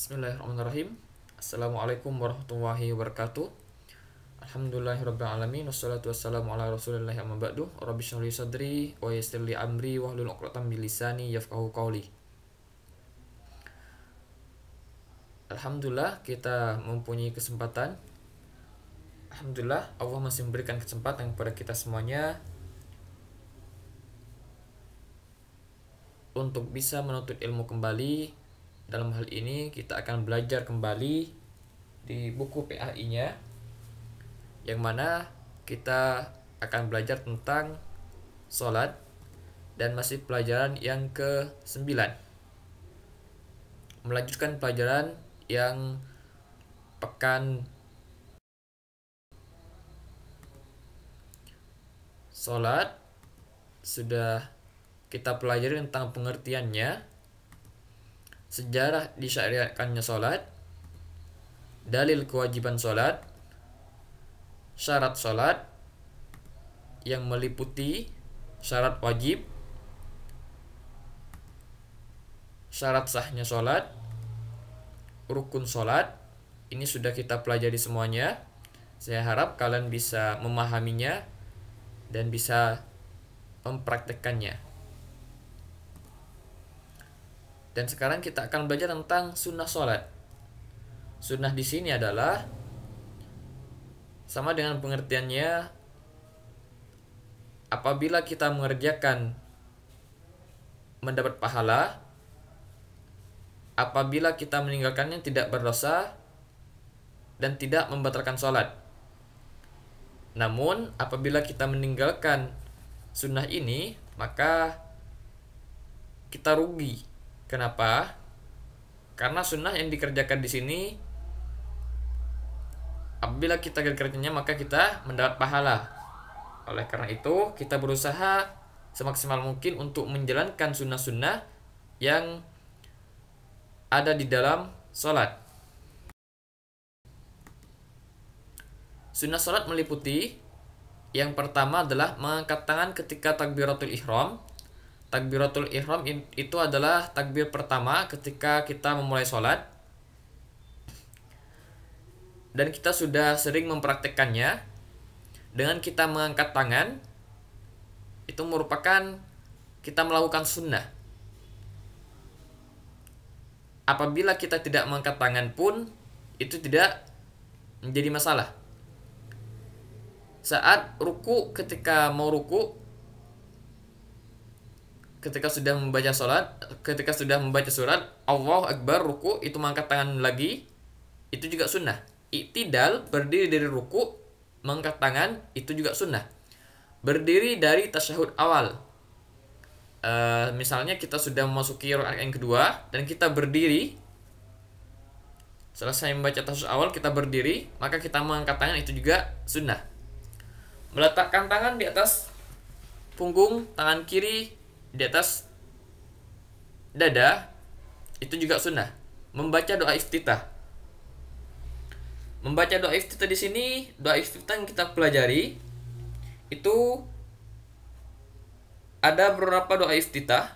Bismillahirrahmanirrahim. Assalamualaikum warahmatullahi wabarakatuh. Alhamdulillahirrabbilalamin. Wassalatu wassalamu ala rasulillahi amma ba'du. Rabbi shrah li sadri wa yassir li amri wahlul 'uqdatam min lisani yafqahu qawli. Alhamdulillah kita mempunyai kesempatan. Alhamdulillah Allah masih memberikan kesempatan kepada kita semuanya untuk bisa menuntut ilmu kembali. Dalam hal ini kita akan belajar kembali di buku PAI-nya, yang mana kita akan belajar tentang sholat, dan masih pelajaran yang ke-9, melanjutkan pelajaran yang pekan sholat. Sudah kita pelajari tentang pengertiannya, sejarah disyariatkannya sholat, dalil kewajiban sholat, syarat sholat yang meliputi syarat wajib, syarat sahnya sholat, rukun sholat. Ini sudah kita pelajari semuanya. Saya harap kalian bisa memahaminya dan bisa mempraktekkannya. Dan sekarang kita akan belajar tentang sunnah sholat. Sunnah di sini adalah sama dengan pengertiannya, apabila kita mengerjakan mendapat pahala, apabila kita meninggalkannya tidak berdosa dan tidak membatalkan sholat. Namun apabila kita meninggalkan sunnah ini, maka kita rugi. Kenapa? Karena sunnah yang dikerjakan di sini, apabila kita kerjanya maka kita mendapat pahala. Oleh karena itu, kita berusaha semaksimal mungkin untuk menjalankan sunnah-sunnah yang ada di dalam sholat. Sunnah sholat meliputi, yang pertama adalah mengangkat tangan ketika takbiratul ihram. Takbiratul ihram itu adalah takbir pertama ketika kita memulai sholat, dan kita sudah sering mempraktekkannya. Dengan kita mengangkat tangan, itu merupakan kita melakukan sunnah. Apabila kita tidak mengangkat tangan pun, itu tidak menjadi masalah. Saat ruku, ketika mau ruku, ketika sudah membaca surat Allahu Akbar, ruku, itu mengangkat tangan lagi, itu juga sunnah. I'tidal, berdiri dari ruku, mengangkat tangan, itu juga sunnah. Berdiri dari tasyahud awal, misalnya kita sudah memasuki rakaat yang kedua dan kita berdiri, selesai membaca tasyahud awal kita berdiri, maka kita mengangkat tangan, itu juga sunnah. Meletakkan tangan di atas punggung, tangan kiri di atas dada, itu juga sunnah. Membaca doa iftitah. Membaca doa iftitah di sini, doa iftitah yang kita pelajari itu ada beberapa doa iftitah.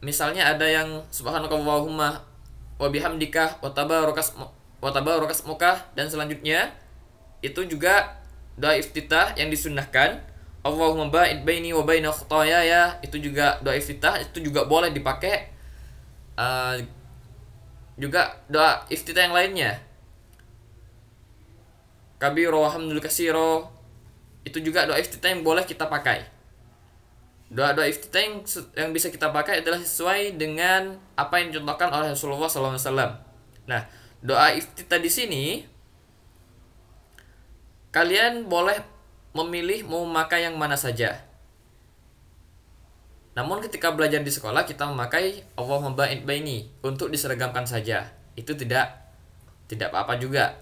Misalnya ada yang subhanakallahumma wa bihamdika wa tabarakas muka, dan selanjutnya itu juga doa iftitah yang disunnahkan. Allahumma ba'id baini wa baina khutayaya, itu juga doa iftitah, itu juga boleh dipakai. Juga doa iftitah yang lainnya, kabiro hamdul kasiro, itu juga doa iftitah yang boleh kita pakai. Doa-doa iftitah yang bisa kita pakai adalah sesuai dengan apa yang dicontohkan oleh Rasulullah SAW. Nah, doa iftitah di sini kalian boleh memilih mau memakai yang mana saja. Namun ketika belajar di sekolah kita memakai Allahumma ba'id baini untuk diseragamkan saja. Itu tidak apa-apa juga.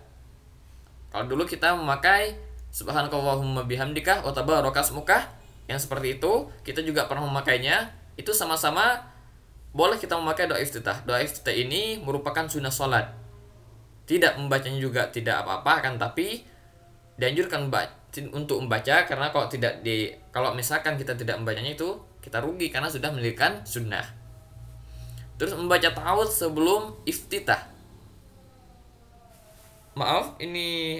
Kalau dulu kita memakai subhanakallahumma bihamdika wa tabarakas muka, yang seperti itu kita juga pernah memakainya. Itu sama-sama boleh kita memakai doa iftitah. Doa iftitah ini merupakan sunnah sholat. Tidak membacanya juga tidak apa-apa, kan, tapi dianjurkan untuk membaca, karena kalau misalkan kita tidak membacanya itu kita rugi karena sudah meninggalkan sunnah. Terus membaca ta'awudz sebelum iftitah. Maaf, ini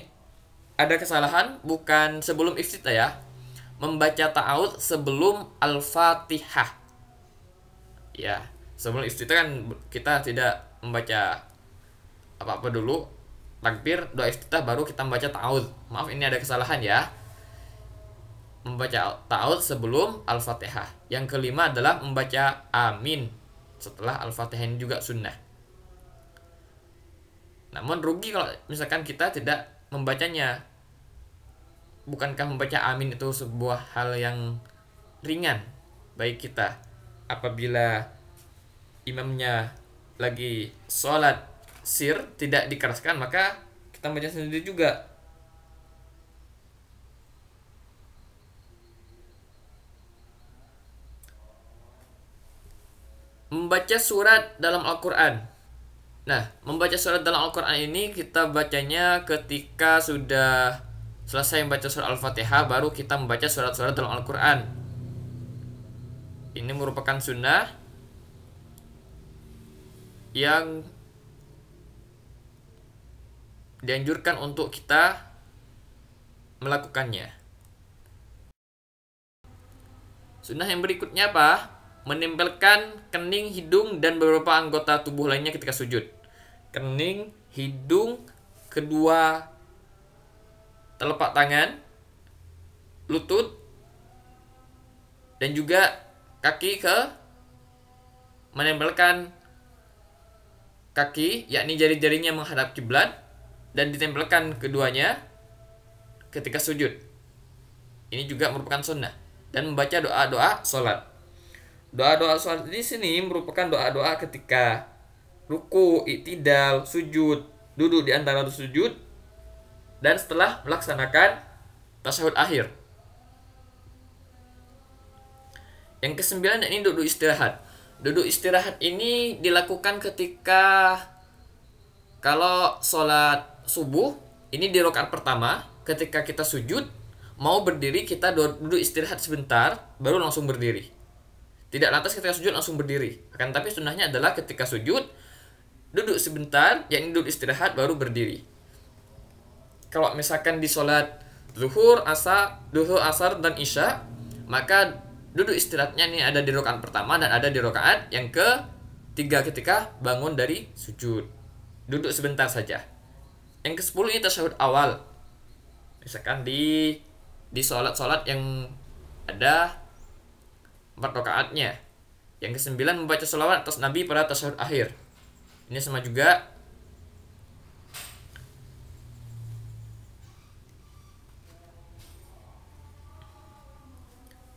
ada kesalahan, bukan sebelum iftitah ya. Membaca ta'awudz sebelum Al-Fatihah. Ya, sebelum iftitah kan kita tidak membaca apa-apa dulu, takbir, doa iftitah, baru kita membaca ta'awudz. Maaf, ini ada kesalahan ya. Membaca ta'awudz sebelum Al-Fatihah. Yang kelima adalah membaca amin setelah Al-Fatihah, ini juga sunnah. Namun rugi kalau misalkan kita tidak membacanya. Bukankah membaca amin itu sebuah hal yang ringan bagi kita? Apabila imamnya lagi sholat sir, tidak dikeraskan, maka kita baca sendiri juga. Membaca surat dalam Al-Quran. Nah, membaca surat dalam Al-Quran ini kita bacanya ketika sudah selesai membaca surat Al-Fatihah, baru kita membaca surat-surat dalam Al-Quran. Ini merupakan sunnah yang dianjurkan untuk kita melakukannya. Sunnah yang berikutnya apa? Menempelkan kening, hidung, dan beberapa anggota tubuh lainnya ketika sujud. Kening, hidung, kedua telapak tangan, lutut, dan juga kaki menempelkan kaki, yakni jari-jarinya menghadap kiblat, dan ditempelkan keduanya ketika sujud. Ini juga merupakan sunnah. Dan membaca doa-doa sholat. Doa-doa sholat di sini merupakan doa-doa ketika ruku, i'tidal, sujud, duduk di antara sujud, dan setelah melaksanakan tasyahud akhir. Yang kesembilan ini duduk istirahat. Duduk istirahat ini dilakukan ketika kalau sholat subuh, ini di rakaat pertama, ketika kita sujud, mau berdiri kita duduk istirahat sebentar, baru langsung berdiri. Tidak lantas ketika sujud langsung berdiri. Akan tapi sunnahnya adalah ketika sujud, duduk sebentar, yakni duduk istirahat, baru berdiri. Kalau misalkan di sholat zuhur, asar, dan isya, maka duduk istirahatnya ini ada di rakaat pertama dan ada di rakaat yang ketiga ketika bangun dari sujud. Duduk sebentar saja. Yang ke-10 ini tasyahud awal. Misalkan di sholat-sholat yang ada 4 rakaatnya. Yang ke-9 membaca sholawat atas Nabi pada tasyahud akhir. Ini sama juga.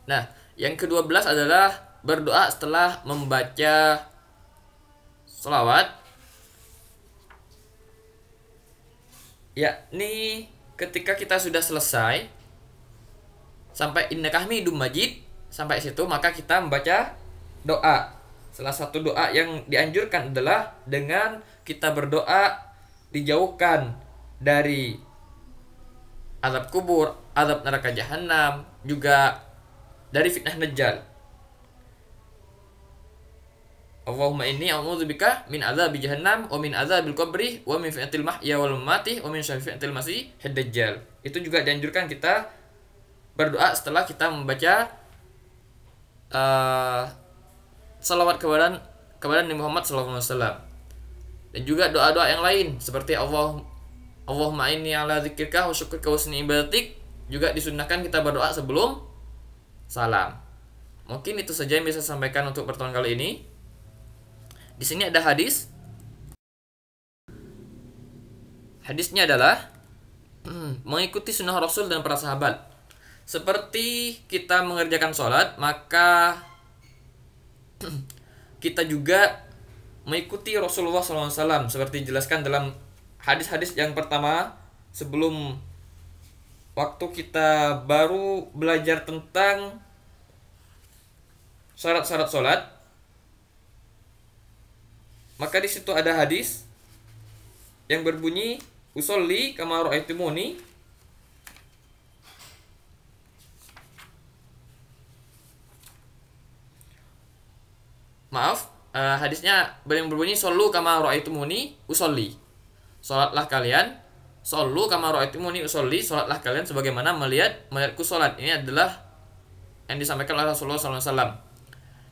Nah, yang ke-12 adalah berdoa setelah membaca sholawat, yakni ketika kita sudah selesai sampai innaka hamidum majid, sampai situ maka kita membaca doa. Salah satu doa yang dianjurkan adalah dengan kita berdoa dijauhkan dari azab kubur, azab neraka jahanam, juga dari fitnah dajjal. Allahumma inni a'udzubika min azabi jahannam wa min azabil qabri wa min fitnatil mahya wal mamati wa min syarri fitnatil masiihid dajjal. Itu juga dianjurkan kita berdoa setelah kita membaca salawat kepada Nabi Muhammad SAW. Dan juga doa-doa yang lain seperti Allahumma inni ala dzikrika wa syukrika wa husni ibadatik, juga disunnahkan kita berdoa sebelum salam. Mungkin itu saja yang bisa saya sampaikan untuk pertemuan kali ini. Di sini ada hadis. Hadisnya adalah mengikuti sunnah Rasul dan para sahabat. Seperti kita mengerjakan sholat, maka kita juga mengikuti Rasulullah SAW, seperti dijelaskan dalam hadis-hadis yang pertama sebelum waktu kita baru belajar tentang syarat-syarat sholat. Maka di situ ada hadis yang berbunyi usolli kama ra'aitumuni. maaf, hadisnya berbunyi solu kama ra'aitumuni usolli. Salatlah kalian, solu kama ra'aitumuni usolli, salatlah kalian sebagaimana melihatku salat. Ini adalah yang disampaikan oleh Rasulullah SAW.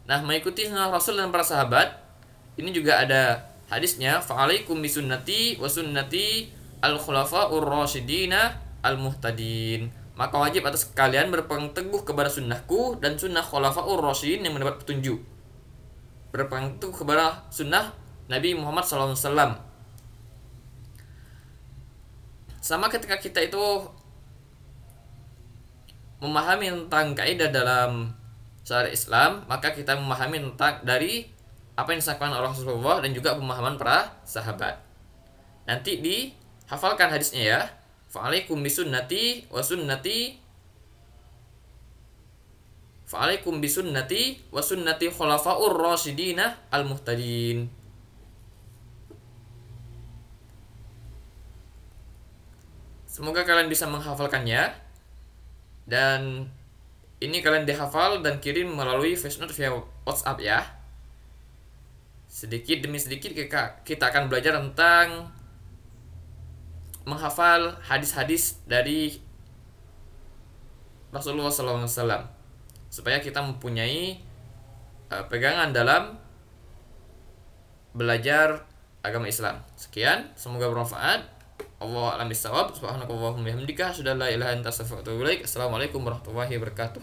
Nah, mengikuti sunnah Rasul dan para sahabat, ini juga ada hadisnya, fa'alaikum bisunnati wa sunnati al-khulafa'ur rasyidina al-muhtadin. Maka wajib atas kalian berpegang teguh kepada sunnahku dan sunnah khulafa'ur rasyidin yang mendapat petunjuk. Berpegang teguh kepada sunnah Nabi Muhammad SAW. Sama ketika kita itu memahami tentang kaidah dalam syariat Islam, maka kita memahami tentang dari apa yang disampaikan oleh Rasulullah dan juga pemahaman para sahabat. Nanti dihafalkan hadisnya ya. Fa'alaikum bisunnati wa sunnati Fa'alaikum bisunnati wa sunnati khulafa'ur rasyidina al-muhtadin. Semoga kalian bisa menghafalkannya. Dan ini kalian dihafal dan kirim melalui voice note via WhatsApp ya. Sedikit demi sedikit kita akan belajar tentang menghafal hadis-hadis dari Rasulullah SAW, supaya kita mempunyai pegangan dalam belajar agama Islam. Sekian, semoga bermanfaat. Allahu a'lam bishawab. Subhanakallahumma wa bihamdika, asyhadu an la ilaha illa anta, astaghfiruka wa atubu ilaik. Assalamualaikum warahmatullahi wabarakatuh.